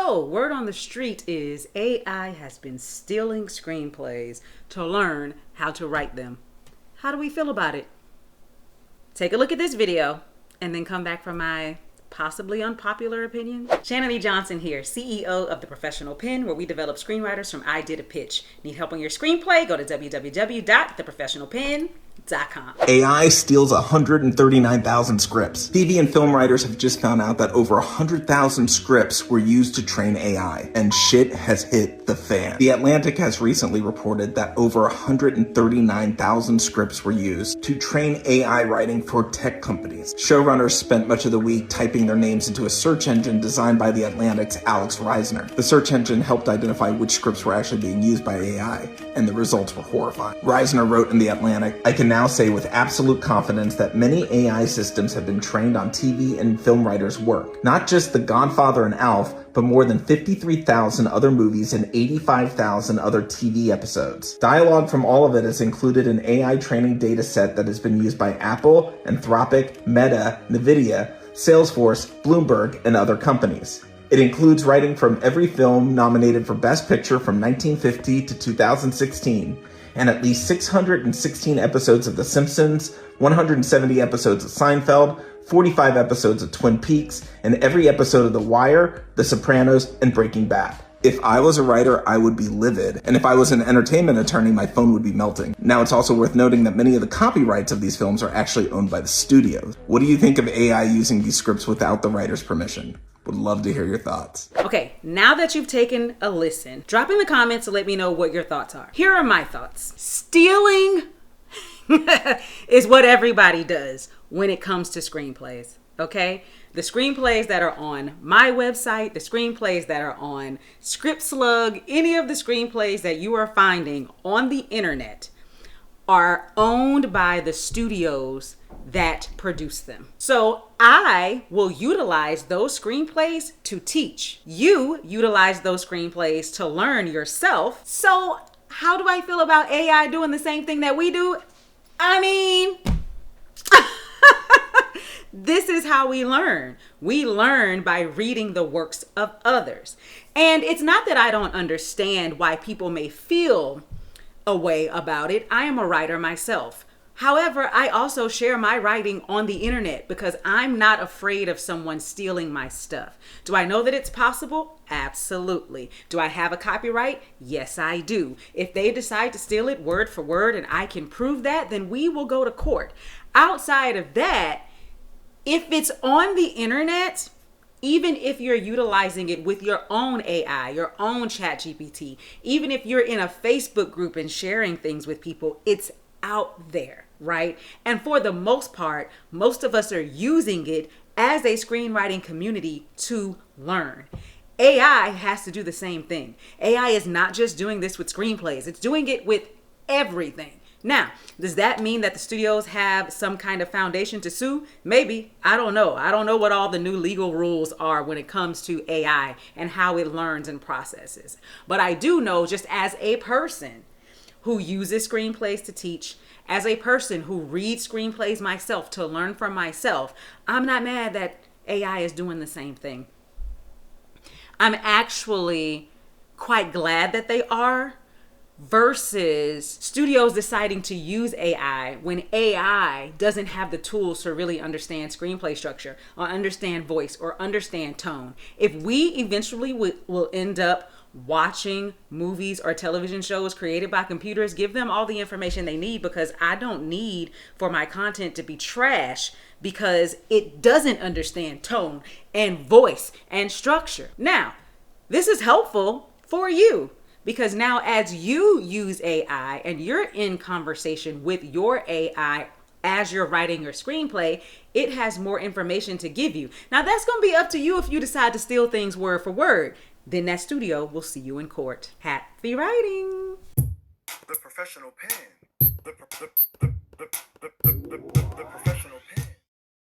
So, word on the street is AI has been stealing screenplays to learn how to write them. How do we feel about it? Take a look at this video and then come back for my possibly unpopular opinion. Shannan E. Johnson here, CEO of The Professional Pen, where we develop screenwriters from idea to pitch. Need help on your screenplay? Go to www.theprofessionalpen.com. AI steals 139,000 scripts. TV and film writers have just found out that over 100,000 scripts were used to train AI, and shit has hit the fan. The Atlantic has recently reported that over 139,000 scripts were used to train AI writing for tech companies. Showrunners spent much of the week typing their names into a search engine designed by The Atlantic's Alex Reisner. The search engine helped identify which scripts were actually being used by AI, and the results were horrifying. Reisner wrote in The Atlantic, "I can now say with absolute confidence that many AI systems have been trained on TV and film writers' work. Not just The Godfather and Alf, but more than 53,000 other movies and 85,000 other TV episodes. Dialogue from all of it is included in AI training data set that has been used by Apple, Anthropic, Meta, NVIDIA, Salesforce, Bloomberg, and other companies. It includes writing from every film nominated for Best Picture from 1950 to 2016, and at least 616 episodes of The Simpsons, 170 episodes of Seinfeld, 45 episodes of Twin Peaks, and every episode of The Wire, The Sopranos, and Breaking Bad. If I was a writer, I would be livid, and if I was an entertainment attorney, my phone would be melting." Now, it's also worth noting that many of the copyrights of these films are actually owned by the studios. What do you think of AI using these scripts without the writer's permission? Would love to hear your thoughts. Okay, now that you've taken a listen, drop in the comments to let me know what your thoughts are. Here are my thoughts. Stealing is what everybody does when it comes to screenplays, okay? The screenplays that are on my website, the screenplays that are on ScriptSlug, any of the screenplays that you are finding on the internet are owned by the studios that produce them. So I will utilize those screenplays to teach. You utilize those screenplays to learn yourself. So how do I feel about AI doing the same thing that we do? I mean, this is how we learn. We learn by reading the works of others. And it's not that I don't understand why people may feel a way about it. I am a writer myself. However, I also share my writing on the internet because I'm not afraid of someone stealing my stuff. Do I know that it's possible? Absolutely. Do I have a copyright? Yes, I do. If they decide to steal it word for word and I can prove that, then we will go to court. Outside of that, if it's on the internet, even if you're utilizing it with your own AI, your own ChatGPT, even if you're in a Facebook group and sharing things with people, it's out there, right? And for the most part, most of us are using it as a screenwriting community to learn. AI has to do the same thing. AI is not just doing this with screenplays, it's doing it with everything. Now, does that mean that the studios have some kind of foundation to sue? Maybe. I don't know. I don't know what all the new legal rules are when it comes to AI and how it learns and processes. But I do know, just as a person who uses screenplays to teach, as a person who reads screenplays myself to learn from myself, I'm not mad that AI is doing the same thing. I'm actually quite glad that they are, versus studios deciding to use AI when AI doesn't have the tools to really understand screenplay structure or understand voice or understand tone. If we eventually will end up watching movies or television shows created by computers, give them all the information they need, because I don't need for my content to be trash because it doesn't understand tone and voice and structure. Now, this is helpful for you, because now as you use AI and you're in conversation with your AI as you're writing your screenplay, it has more information to give you. Now that's going to be up to you if you decide to steal things word for word. Then that studio will see you in court. Happy writing. The Professional Pen. The Professional Pen.